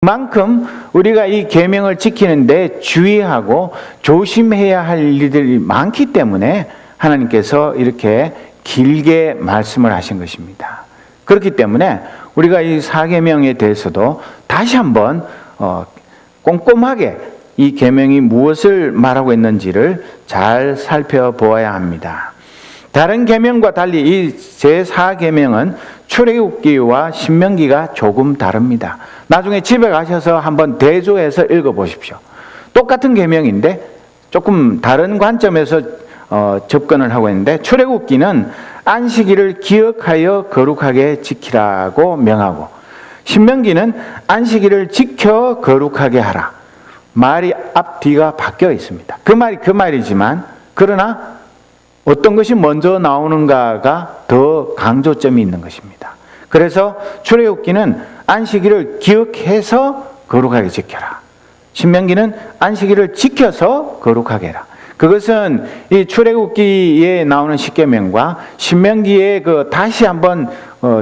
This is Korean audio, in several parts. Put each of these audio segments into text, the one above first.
그만큼 우리가 이 계명을 지키는데 주의하고 조심해야 할 일들이 많기 때문에 하나님께서 이렇게 길게 말씀을 하신 것입니다. 그렇기 때문에 우리가 이 사계명에 대해서도 다시 한번 꼼꼼하게 이 계명이 무엇을 말하고 있는지를 잘 살펴보아야 합니다. 다른 계명과 달리 이 제4계명은 출애굽기와 신명기가 조금 다릅니다. 나중에 집에 가셔서 한번 대조해서 읽어보십시오. 똑같은 계명인데 조금 다른 관점에서 접근을 하고 있는데, 출애굽기는 안식일을 기억하여 거룩하게 지키라고 명하고, 신명기는 안식일을 지켜 거룩하게 하라. 말이 앞뒤가 바뀌어 있습니다. 그 말이지만, 그러나 어떤 것이 먼저 나오는가가 더 강조점이 있는 것입니다. 그래서 출애굽기는 안식일을 기억해서 거룩하게 지켜라. 신명기는 안식일을 지켜서 거룩하게 해라. 그것은 이 출애굽기에 나오는 십계명과 신명기에 다시 한번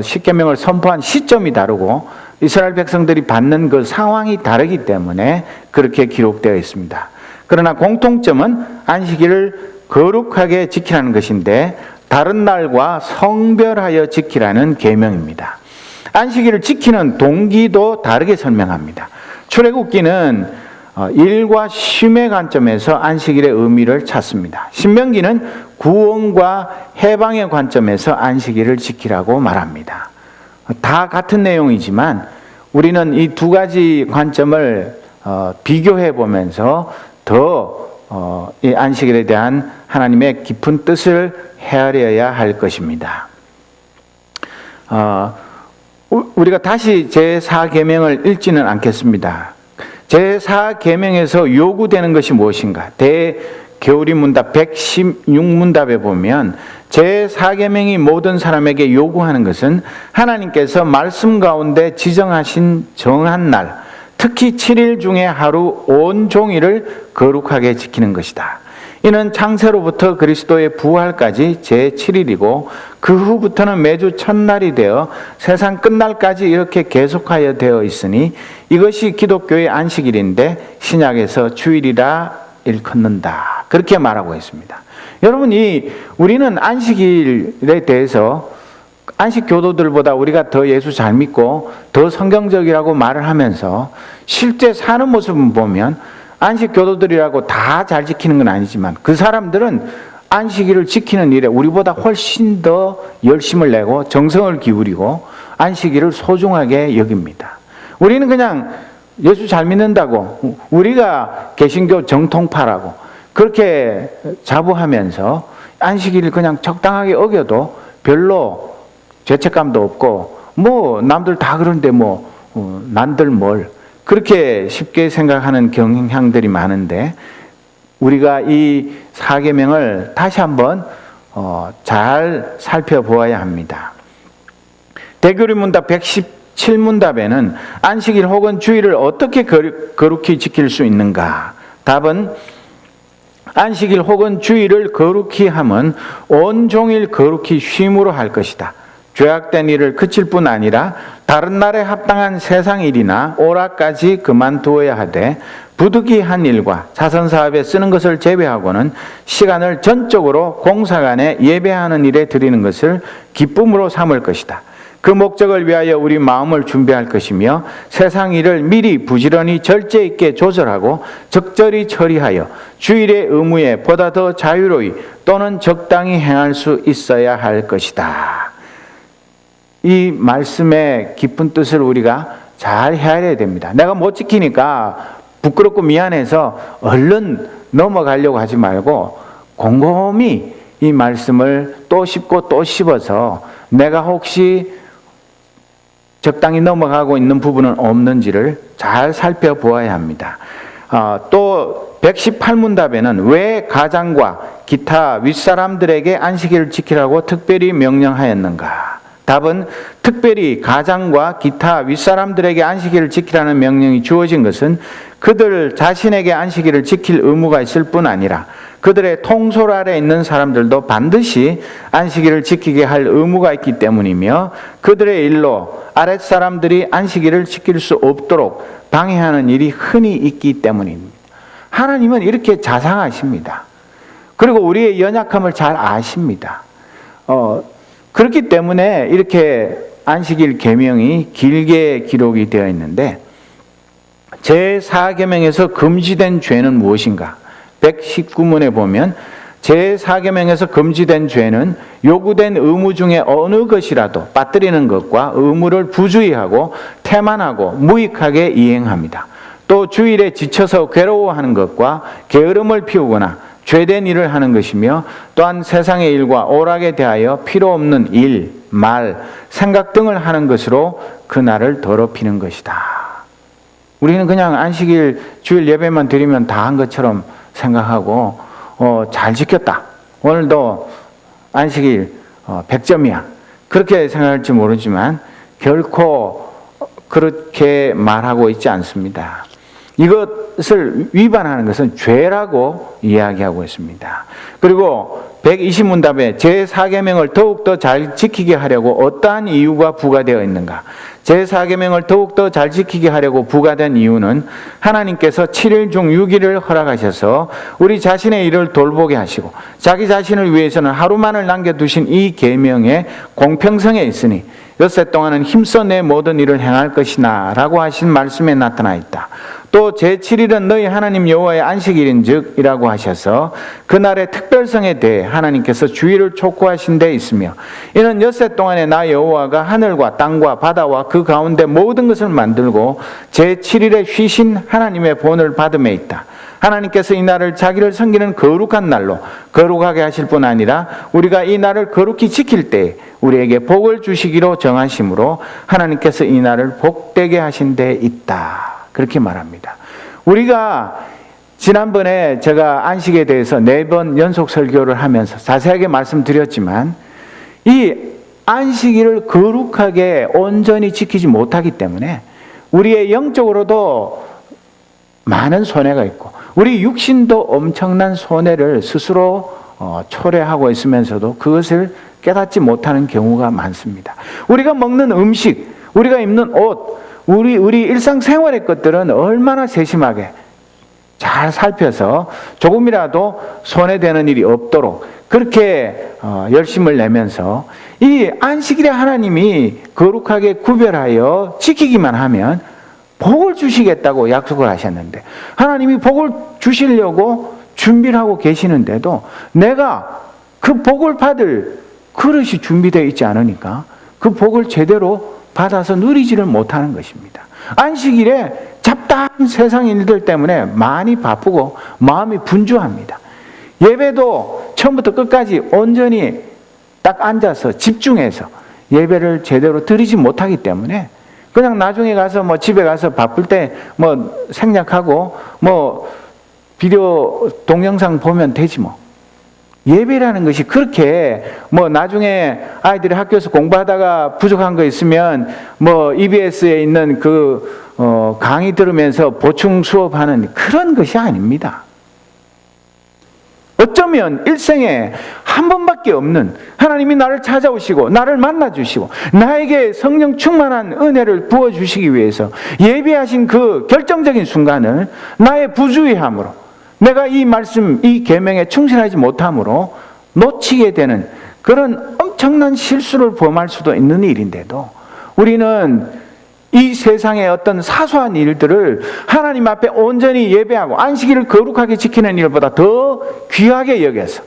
십계명을 선포한 시점이 다르고 이스라엘 백성들이 받는 그 상황이 다르기 때문에 그렇게 기록되어 있습니다. 그러나 공통점은 안식일을 거룩하게 지키라는 것인데, 다른 날과 성별하여 지키라는 계명입니다. 안식일을 지키는 동기도 다르게 설명합니다. 출애굽기는 일과 쉼의 관점에서 안식일의 의미를 찾습니다. 신명기는 구원과 해방의 관점에서 안식일을 지키라고 말합니다. 다 같은 내용이지만 우리는 이 두 가지 관점을 비교해 보면서 더 이 안식일에 대한 하나님의 깊은 뜻을 헤아려야 할 것입니다. 우리가 다시 제4계명을 읽지는 않겠습니다. 제4계명에서 요구되는 것이 무엇인가? 대개우리문답 116문답에 보면 제4계명이 모든 사람에게 요구하는 것은 하나님께서 말씀 가운데 지정하신 정한 날, 특히 7일 중에 하루 온종일을 거룩하게 지키는 것이다. 이는 창세로부터 그리스도의 부활까지 제7일이고 그 후부터는 매주 첫날이 되어 세상 끝날까지 이렇게 계속하여 되어 있으니 이것이 기독교의 안식일인데 신약에서 주일이라 일컫는다. 그렇게 말하고 있습니다. 여러분, 우리는 안식일에 대해서 안식 교도들보다 우리가 더 예수 잘 믿고 더 성경적이라고 말을 하면서 실제 사는 모습을 보면 안식 교도들이라고 다 잘 지키는 건 아니지만 그 사람들은 안식일을 지키는 일에 우리보다 훨씬 더 열심을 내고 정성을 기울이고 안식일을 소중하게 여깁니다. 우리는 그냥 예수 잘 믿는다고, 우리가 개신교 정통파라고 그렇게 자부하면서 안식일을 그냥 적당하게 어겨도 별로 죄책감도 없고 남들 다 그러는데 난들 뭘, 그렇게 쉽게 생각하는 경향들이 많은데, 우리가 이 사계명을 다시 한번 잘 살펴보아야 합니다. 대교리문답 117문답에는 안식일 혹은 주일을 어떻게 거룩히 지킬 수 있는가? 답은 안식일 혹은 주일을 거룩히 함은 온종일 거룩히 쉼으로 할 것이다. 죄악된 일을 그칠 뿐 아니라 다른 날에 합당한 세상 일이나 오락까지 그만두어야 하되 부득이한 일과 자선사업에 쓰는 것을 제외하고는 시간을 전적으로 공사간에 예배하는 일에 드리는 것을 기쁨으로 삼을 것이다. 그 목적을 위하여 우리 마음을 준비할 것이며 세상 일을 미리 부지런히 절제 있게 조절하고 적절히 처리하여 주일의 의무에 보다 더 자유로이 또는 적당히 행할 수 있어야 할 것이다. 이 말씀의 깊은 뜻을 우리가 잘 헤아려야 됩니다. 내가 못 지키니까 부끄럽고 미안해서 얼른 넘어가려고 하지 말고 곰곰이 이 말씀을 또 씹고 또 씹어서 내가 혹시 적당히 넘어가고 있는 부분은 없는지를 잘 살펴보아야 합니다. 또 118문답에는 왜 가장과 기타 윗사람들에게 안식일을 지키라고 특별히 명령하였는가? 답은 특별히 가장과 기타 윗사람들에게 안식일을 지키라는 명령이 주어진 것은 그들 자신에게 안식일을 지킬 의무가 있을 뿐 아니라 그들의 통솔 아래 있는 사람들도 반드시 안식일을 지키게 할 의무가 있기 때문이며 그들의 일로 아랫사람들이 안식일을 지킬 수 없도록 방해하는 일이 흔히 있기 때문입니다. 하나님은 이렇게 자상하십니다. 그리고 우리의 연약함을 잘 아십니다. 그렇기 때문에 이렇게 안식일 계명이 길게 기록이 되어 있는데 제4계명에서 금지된 죄는 무엇인가? 119문에 보면 제4계명에서 금지된 죄는 요구된 의무 중에 어느 것이라도 빠뜨리는 것과 의무를 부주의하고 태만하고 무익하게 이행합니다. 또 주일에 지쳐서 괴로워하는 것과 게으름을 피우거나 죄된 일을 하는 것이며 또한 세상의 일과 오락에 대하여 필요 없는 일, 말, 생각 등을 하는 것으로 그날을 더럽히는 것이다. 우리는 그냥 안식일 주일 예배만 드리면 다 한 것처럼 생각하고 잘 지켰다. 오늘도 안식일 100점이야. 그렇게 생각할지 모르지만 결코 그렇게 말하고 있지 않습니다. 이것을 위반하는 것은 죄라고 이야기하고 있습니다. 그리고 120문답에 제4계명을 더욱더 잘 지키게 하려고 어떠한 이유가 부과되어 있는가? 제4계명을 더욱더 잘 지키게 하려고 부과된 이유는 하나님께서 7일 중 6일을 허락하셔서 우리 자신의 일을 돌보게 하시고 자기 자신을 위해서는 하루만을 남겨두신 이 계명의 공평성에 있으니 엿새 동안은 힘써 내 모든 일을 행할 것이나 라고 하신 말씀에 나타나 있다. 또 제7일은 너희 하나님 여호와의 안식일인즉 이라고 하셔서 그날의 특별성에 대해 하나님께서 주의를 촉구하신 데 있으며 이는 엿새 동안에 나 여호와가 하늘과 땅과 바다와 그 가운데 모든 것을 만들고 제7일에 쉬신 하나님의 본을 받음에 있다. 하나님께서 이 날을 자기를 섬기는 거룩한 날로 거룩하게 하실 뿐 아니라 우리가 이 날을 거룩히 지킬 때에 우리에게 복을 주시기로 정하심으로 하나님께서 이 날을 복되게 하신 데 있다. 그렇게 말합니다. 우리가 지난번에 제가 안식에 대해서 4번 연속 설교를 하면서 자세하게 말씀드렸지만 이 안식일을 거룩하게 온전히 지키지 못하기 때문에 우리의 영적으로도 많은 손해가 있고 우리 육신도 엄청난 손해를 스스로 초래하고 있으면서도 그것을 깨닫지 못하는 경우가 많습니다. 우리가 먹는 음식, 우리가 입는 옷, 우리 일상생활의 것들은 얼마나 세심하게 잘 살펴서 조금이라도 손해되는 일이 없도록 그렇게 열심을 내면서 이 안식일에 하나님이 거룩하게 구별하여 지키기만 하면 복을 주시겠다고 약속을 하셨는데 하나님이 복을 주시려고 준비를 하고 계시는데도 내가 그 복을 받을 그릇이 준비되어 있지 않으니까 그 복을 제대로 받아서 누리지를 못하는 것입니다. 안식일에 잡다한 세상 일들 때문에 많이 바쁘고 마음이 분주합니다. 예배도 처음부터 끝까지 온전히 딱 앉아서 집중해서 예배를 제대로 드리지 못하기 때문에 그냥 나중에 가서 집에 가서 바쁠 때 생략하고 비디오 동영상 보면 되지 뭐. 예배라는 것이 그렇게 나중에 아이들이 학교에서 공부하다가 부족한 거 있으면 EBS에 있는 강의 들으면서 보충 수업하는 그런 것이 아닙니다. 어쩌면 일생에 한 번밖에 없는 하나님이 나를 찾아오시고 나를 만나주시고 나에게 성령 충만한 은혜를 부어주시기 위해서 예비하신 그 결정적인 순간을 나의 부주의함으로 내가 이 말씀, 이 계명에 충실하지 못함으로 놓치게 되는 그런 엄청난 실수를 범할 수도 있는 일인데도 우리는 이 세상의 어떤 사소한 일들을 하나님 앞에 온전히 예배하고 안식일을 거룩하게 지키는 일보다 더 귀하게 여겨서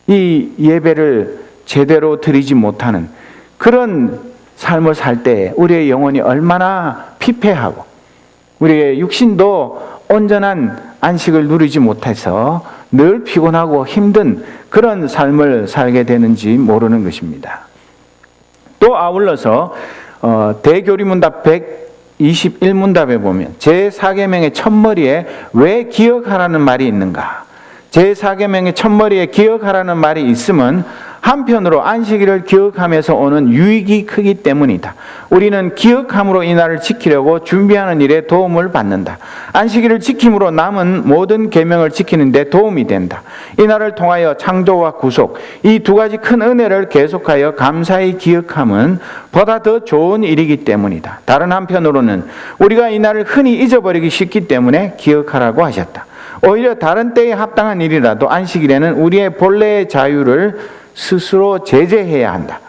이 예배를 제대로 드리지 못하는 그런 삶을 살 때 우리의 영혼이 얼마나 피폐하고 우리의 육신도 온전한 안식을 누리지 못해서 늘 피곤하고 힘든 그런 삶을 살게 되는지 모르는 것입니다. 또 아울러서 대교리문답 121문답에 보면 제4계명의 첫머리에 왜 기억하라는 말이 있는가? 제4계명의 첫머리에 기억하라는 말이 있음은 한편으로 안식일을 기억하면서 오는 유익이 크기 때문이다. 우리는 기억함으로 이 날을 지키려고 준비하는 일에 도움을 받는다. 안식일을 지킴으로 남은 모든 계명을 지키는 데 도움이 된다. 이 날을 통하여 창조와 구속, 이 두 가지 큰 은혜를 계속하여 감사히 기억함은 보다 더 좋은 일이기 때문이다. 다른 한편으로는 우리가 이 날을 흔히 잊어버리기 쉽기 때문에 기억하라고 하셨다. 오히려 다른 때에 합당한 일이라도 안식일에는 우리의 본래의 자유를 스스로 제재해야 한다.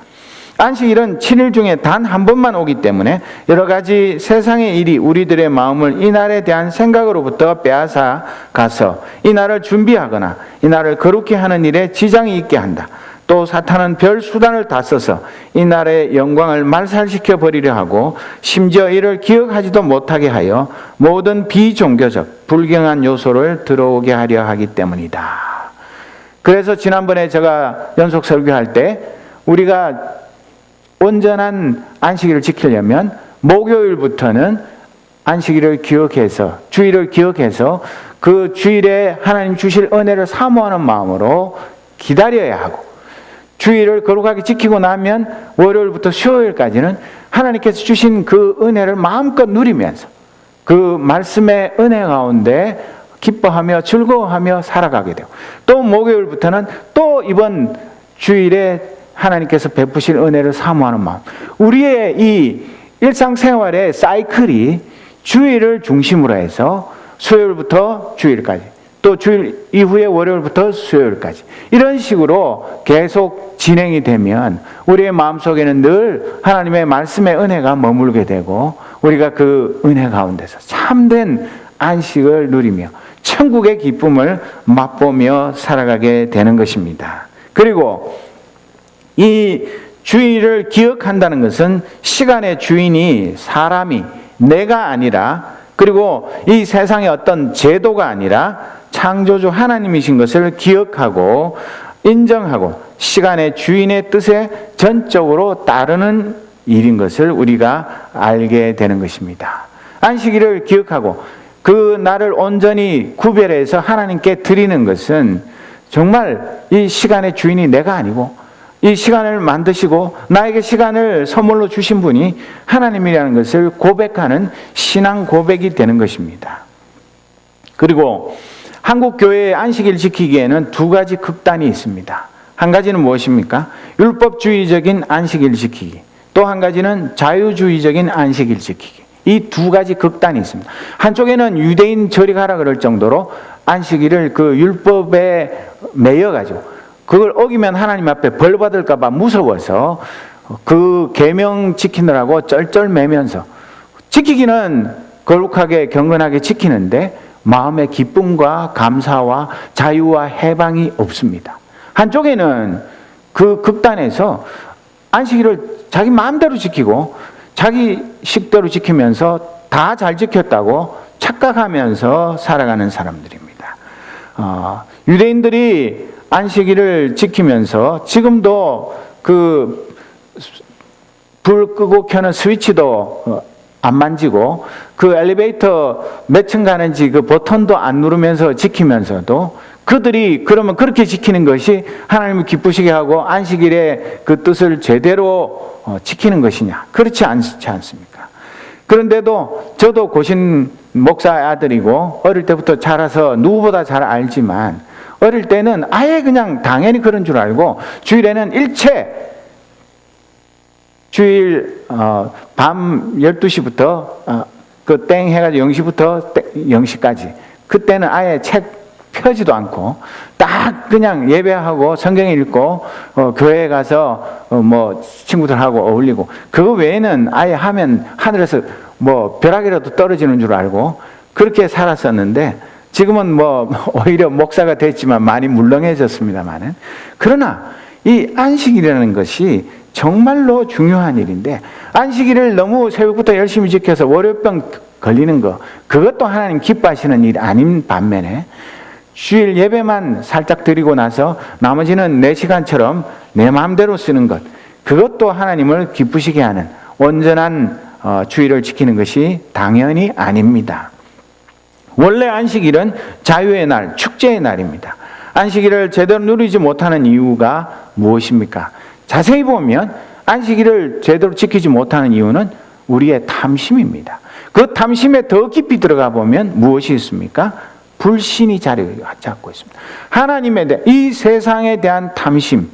안식일은 7일 중에 단 한 번만 오기 때문에 여러 가지 세상의 일이 우리들의 마음을 이 날에 대한 생각으로부터 빼앗아 가서 이 날을 준비하거나 이 날을 거룩히 하는 일에 지장이 있게 한다. 또 사탄은 별 수단을 다 써서 이 날의 영광을 말살시켜 버리려 하고 심지어 이를 기억하지도 못하게 하여 모든 비종교적 불경한 요소를 들어오게 하려 하기 때문이다. 그래서 지난번에 제가 연속 설교할 때 우리가 온전한 안식일을 지키려면 목요일부터는 안식일을 기억해서 주일을 기억해서 그 주일에 하나님 주실 은혜를 사모하는 마음으로 기다려야 하고, 주일을 거룩하게 지키고 나면 월요일부터 수요일까지는 하나님께서 주신 그 은혜를 마음껏 누리면서 그 말씀의 은혜 가운데 기뻐하며 즐거워하며 살아가게 되고, 또 목요일부터는 또 이번 주일에 하나님께서 베푸실 은혜를 사모하는 마음, 우리의 이 일상생활의 사이클이 주일을 중심으로 해서 수요일부터 주일까지, 또 주일 이후에 월요일부터 수요일까지 이런 식으로 계속 진행이 되면 우리의 마음속에는 늘 하나님의 말씀의 은혜가 머물게 되고 우리가 그 은혜 가운데서 참된 안식을 누리며 천국의 기쁨을 맛보며 살아가게 되는 것입니다. 그리고 이 주일을 기억한다는 것은 시간의 주인이 사람이 내가 아니라, 그리고 이 세상의 어떤 제도가 아니라 창조주 하나님이신 것을 기억하고 인정하고 시간의 주인의 뜻에 전적으로 따르는 일인 것을 우리가 알게 되는 것입니다. 안식일을 기억하고 그 날을 온전히 구별해서 하나님께 드리는 것은 정말 이 시간의 주인이 내가 아니고 이 시간을 만드시고 나에게 시간을 선물로 주신 분이 하나님이라는 것을 고백하는 신앙 고백이 되는 것입니다. 그리고 한국 교회의 안식일 지키기에는 두 가지 극단이 있습니다. 한 가지는 무엇입니까? 율법주의적인 안식일 지키기, 또 한 가지는 자유주의적인 안식일 지키기. 이 두 가지 극단이 있습니다. 한쪽에는 유대인 저리 가라 그럴 정도로 안식일을 그 율법에 매여가지고 그걸 어기면 하나님 앞에 벌 받을까 봐 무서워서 그 계명 지키느라고 쩔쩔매면서, 지키기는 거룩하게 경건하게 지키는데 마음의 기쁨과 감사와 자유와 해방이 없습니다. 한쪽에는 그 극단에서 안식일을 자기 마음대로 지키고 자기 식대로 지키면서 다 잘 지켰다고 착각하면서 살아가는 사람들입니다. 유대인들이 안식일을 지키면서 지금도 그 불 끄고 켜는 스위치도 안 만지고 그 엘리베이터 몇 층 가는지 그 버튼도 안 누르면서 지키면서도 그들이 그러면 그렇게 지키는 것이 하나님을 기쁘시게 하고 안식일의 그 뜻을 제대로 지키는 것이냐? 그렇지 않지 않습니까? 그런데도 저도 고신 목사 아들이고 어릴 때부터 자라서 누구보다 잘 알지만 어릴 때는 아예 그냥 당연히 그런 줄 알고 주일에는 일체 주일 밤 12시부터 그 땡 해가지고 0시부터 0시까지 그때는 아예 책 펴지도 않고 딱 그냥 예배하고 성경 읽고 교회에 가서 뭐 친구들하고 어울리고 그거 외에는 아예 하면 하늘에서 뭐 벼락이라도 떨어지는 줄 알고 그렇게 살았었는데 지금은 뭐 오히려 목사가 됐지만 많이 물렁해졌습니다만은, 그러나 이 안식일이라는 것이 정말로 중요한 일인데 안식일을 너무 새벽부터 열심히 지켜서 월요병 걸리는 거, 그것도 하나님 기뻐하시는 일이 아닌 반면에 주일 예배만 살짝 드리고 나서 나머지는 내 시간처럼 내 마음대로 쓰는 것, 그것도 하나님을 기쁘시게 하는 온전한 주일을 지키는 것이 당연히 아닙니다. 원래 안식일은 자유의 날, 축제의 날입니다. 안식일을 제대로 누리지 못하는 이유가 무엇입니까? 자세히 보면 안식일을 제대로 지키지 못하는 이유는 우리의 탐심입니다. 그 탐심에 더 깊이 들어가 보면 무엇이 있습니까? 불신이 자리 잡고 있습니다. 하나님에 대한, 이 세상에 대한 탐심,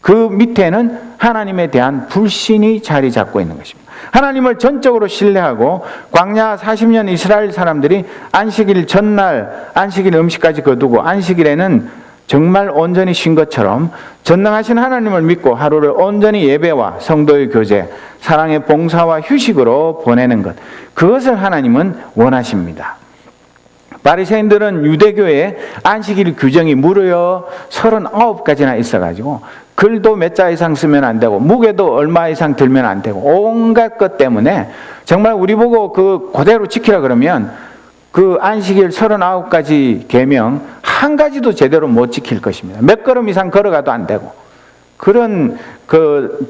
그 밑에는 하나님에 대한 불신이 자리 잡고 있는 것입니다. 하나님을 전적으로 신뢰하고 광야 40년 이스라엘 사람들이 안식일 전날 안식일 음식까지 거두고 안식일에는 정말 온전히 쉰 것처럼 전능하신 하나님을 믿고 하루를 온전히 예배와 성도의 교제, 사랑의 봉사와 휴식으로 보내는 것, 그것을 하나님은 원하십니다. 바리새인들은 유대교의 안식일 규정이 무려 39가지나 있어가지고 글도 몇 자 이상 쓰면 안 되고 무게도 얼마 이상 들면 안 되고 온갖 것 때문에 정말 우리 보고 그대로 지키라 그러면 그 안식일 39가지 계명 한 가지도 제대로 못 지킬 것입니다. 몇 걸음 이상 걸어가도 안 되고, 그런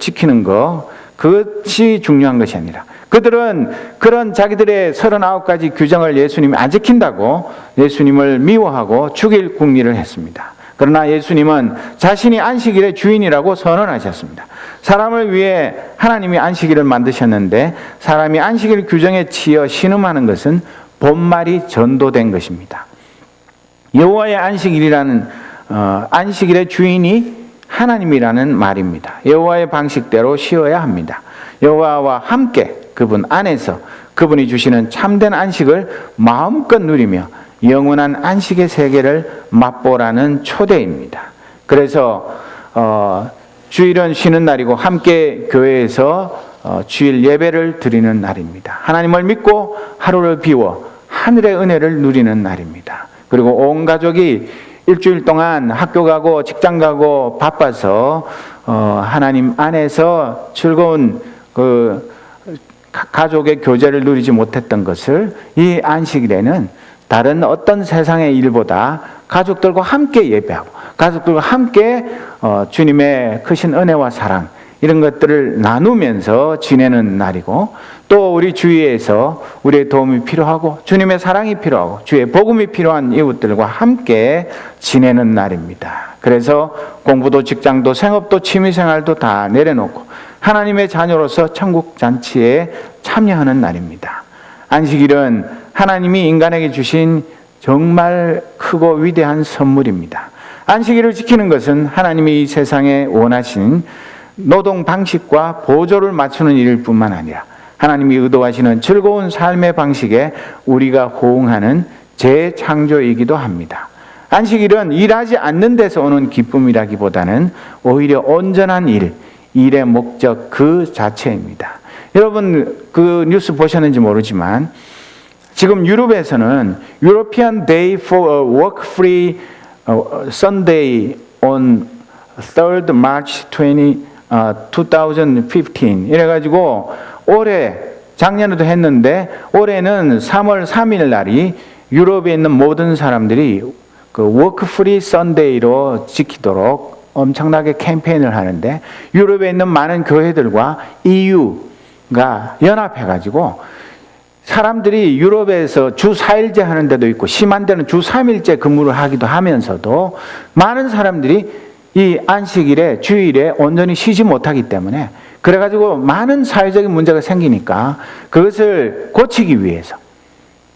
지키는 거, 그것이 중요한 것이 아니라 그들은 그런 자기들의 39가지 규정을 예수님이 안 지킨다고 예수님을 미워하고 죽일 궁리를 했습니다. 그러나 예수님은 자신이 안식일의 주인이라고 선언하셨습니다. 사람을 위해 하나님이 안식일을 만드셨는데 사람이 안식일 규정에 치여 신음하는 것은 본말이 전도된 것입니다. 여호와의 안식일이라는 안식일의 주인이 하나님이라는 말입니다. 여호와의 방식대로 쉬어야 합니다. 여호와와 함께 그분 안에서 그분이 주시는 참된 안식을 마음껏 누리며 영원한 안식의 세계를 맛보라는 초대입니다. 그래서 주일은 쉬는 날이고 함께 교회에서 주일 예배를 드리는 날입니다. 하나님을 믿고 하루를 비워 하늘의 은혜를 누리는 날입니다. 그리고 온 가족이 일주일 동안 학교 가고 직장 가고 바빠서 하나님 안에서 즐거운 가족의 교제를 누리지 못했던 것을 이 안식일에는 다른 어떤 세상의 일보다 가족들과 함께 예배하고 가족들과 함께 주님의 크신 은혜와 사랑 이런 것들을 나누면서 지내는 날이고, 또 우리 주위에서 우리의 도움이 필요하고 주님의 사랑이 필요하고 주의 복음이 필요한 이웃들과 함께 지내는 날입니다. 그래서 공부도 직장도 생업도 취미생활도 다 내려놓고 하나님의 자녀로서 천국 잔치에 참여하는 날입니다. 안식일은 하나님이 인간에게 주신 정말 크고 위대한 선물입니다. 안식일을 지키는 것은 하나님이 이 세상에 원하신 노동 방식과 보조를 맞추는 일일 뿐만 아니라 하나님이 의도하시는 즐거운 삶의 방식에 우리가 호응하는 재창조이기도 합니다. 안식일은 일하지 않는 데서 오는 기쁨이라기보다는 오히려 온전한 일의 목적 그 자체입니다. 여러분 그 뉴스 보셨는지 모르지만 지금 유럽에서는 European Day for a Work-Free Sunday on 3rd March 2015 이래가지고 올해 작년에도 했는데 올해는 3월 3일 날이 유럽에 있는 모든 사람들이 그 워크프리 선데이로 지키도록 엄청나게 캠페인을 하는데 유럽에 있는 많은 교회들과 EU가 연합해가지고 사람들이 유럽에서 주 4일제 하는 데도 있고 심한 데는 주 3일제 근무를 하기도 하면서도 많은 사람들이 이 안식일에 주일에 온전히 쉬지 못하기 때문에 그래가지고 많은 사회적인 문제가 생기니까 그것을 고치기 위해서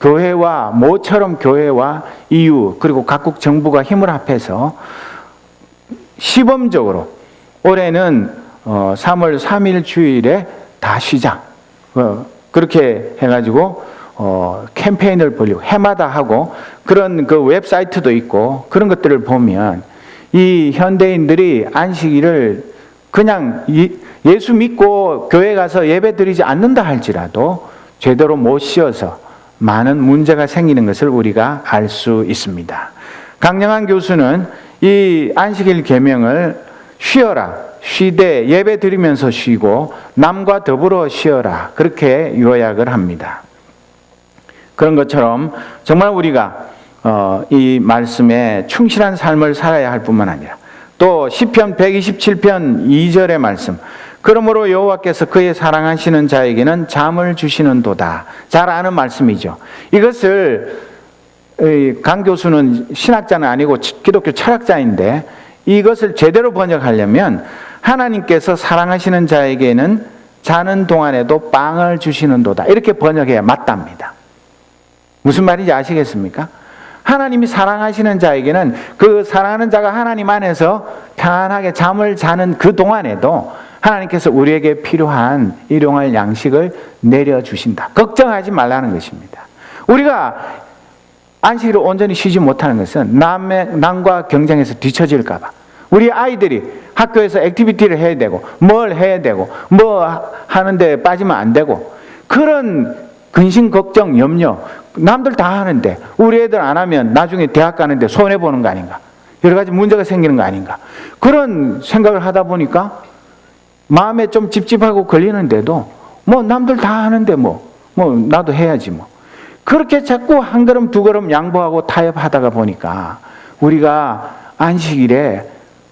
교회와 모처럼 교회와 EU 그리고 각국 정부가 힘을 합해서 시범적으로 올해는 3월 3일 주일에 다 쉬자 그렇게 해가지고 캠페인을 벌이고 해마다 하고 그런 그 웹사이트도 있고 그런 것들을 보면 이 현대인들이 안식일을 그냥 예수 믿고 교회 가서 예배 드리지 않는다 할지라도 제대로 못 쉬어서 많은 문제가 생기는 것을 우리가 알 수 있습니다. 강영한 교수는 이 안식일 계명을 쉬어라, 쉬되 예배 드리면서 쉬고 남과 더불어 쉬어라 그렇게 요약을 합니다. 그런 것처럼 정말 우리가 이 말씀에 충실한 삶을 살아야 할 뿐만 아니라 또 시편 127편 2절의 말씀 그러므로 여호와께서 그의 사랑하시는 자에게는 잠을 주시는도다. 잘 아는 말씀이죠. 이것을 강 교수는 신학자는 아니고 기독교 철학자인데 이것을 제대로 번역하려면 하나님께서 사랑하시는 자에게는 자는 동안에도 빵을 주시는도다, 이렇게 번역해야 맞답니다. 무슨 말인지 아시겠습니까? 하나님이 사랑하시는 자에게는 그 사랑하는 자가 하나님 안에서 편안하게 잠을 자는 그 동안에도 하나님께서 우리에게 필요한 일용할 양식을 내려주신다. 걱정하지 말라는 것입니다. 우리가 안식일을 온전히 쉬지 못하는 것은 남과 경쟁해서 뒤처질까 봐. 우리 아이들이 학교에서 액티비티를 해야 되고 뭘 해야 되고 뭐 하는데 빠지면 안 되고, 그런 근심 걱정 염려, 남들 다 하는데 우리 애들 안 하면 나중에 대학 가는데 손해보는 거 아닌가, 여러 가지 문제가 생기는 거 아닌가, 그런 생각을 하다 보니까 마음에 좀 찝찝하고 걸리는데도 뭐 남들 다 하는데 뭐 나도 해야지 뭐, 그렇게 자꾸 한 걸음 두 걸음 양보하고 타협하다가 보니까 우리가 안식일에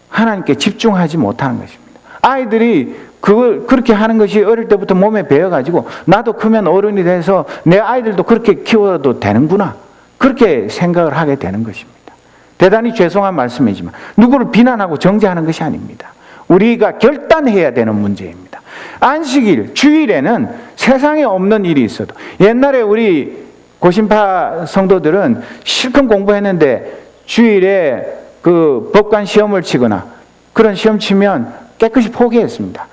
하나님께 집중하지 못하는 것입니다. 아이들이 그걸 그렇게 하는 것이 어릴 때부터 몸에 배어가지고 나도 크면 어른이 돼서 내 아이들도 그렇게 키워도 되는구나, 그렇게 생각을 하게 되는 것입니다. 대단히 죄송한 말씀이지만 누구를 비난하고 정죄하는 것이 아닙니다. 우리가 결단해야 되는 문제입니다. 안식일, 주일에는 세상에 없는 일이 있어도, 옛날에 우리 고신파 성도들은 실컷 공부했는데 주일에 그 법관 시험을 치거나 그런 시험 치면 깨끗이 포기했습니다.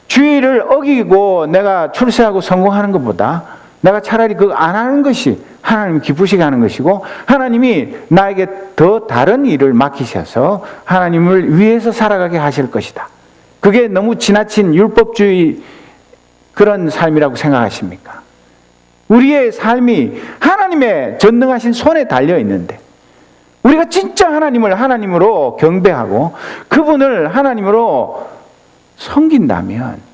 주일을 어기고 내가 출세하고 성공하는 것보다 내가 차라리 그거 안 하는 것이 하나님 기쁘시게 하는 것이고, 하나님이 나에게 더 다른 일을 맡기셔서 하나님을 위해서 살아가게 하실 것이다. 그게 너무 지나친 율법주의 그런 삶이라고 생각하십니까? 우리의 삶이 하나님의 전능하신 손에 달려 있는데, 우리가 진짜 하나님을 하나님으로 경배하고 그분을 하나님으로 섬긴다면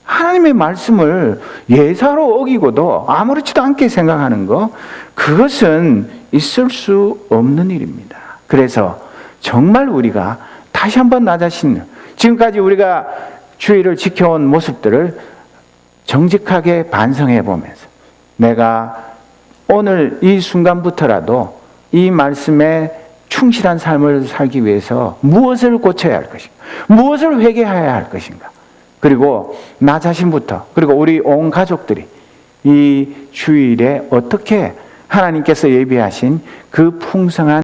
하나님의 말씀을 예사로 어기고도 아무렇지도 않게 생각하는 것, 그것은 있을 수 없는 일입니다. 그래서 정말 우리가 다시 한번 나 자신을, 지금까지 우리가 주의를 지켜온 모습들을 정직하게 반성해 보면서 내가 오늘 이 순간부터라도 이 말씀에 충실한 삶을 살기 위해서 무엇을 고쳐야 할 것인가, 무엇을 회개해야 할 것인가, 그리고 나 자신부터, 그리고 우리 온 가족들이 이 주일에 어떻게 하나님께서 예비하신 그 풍성한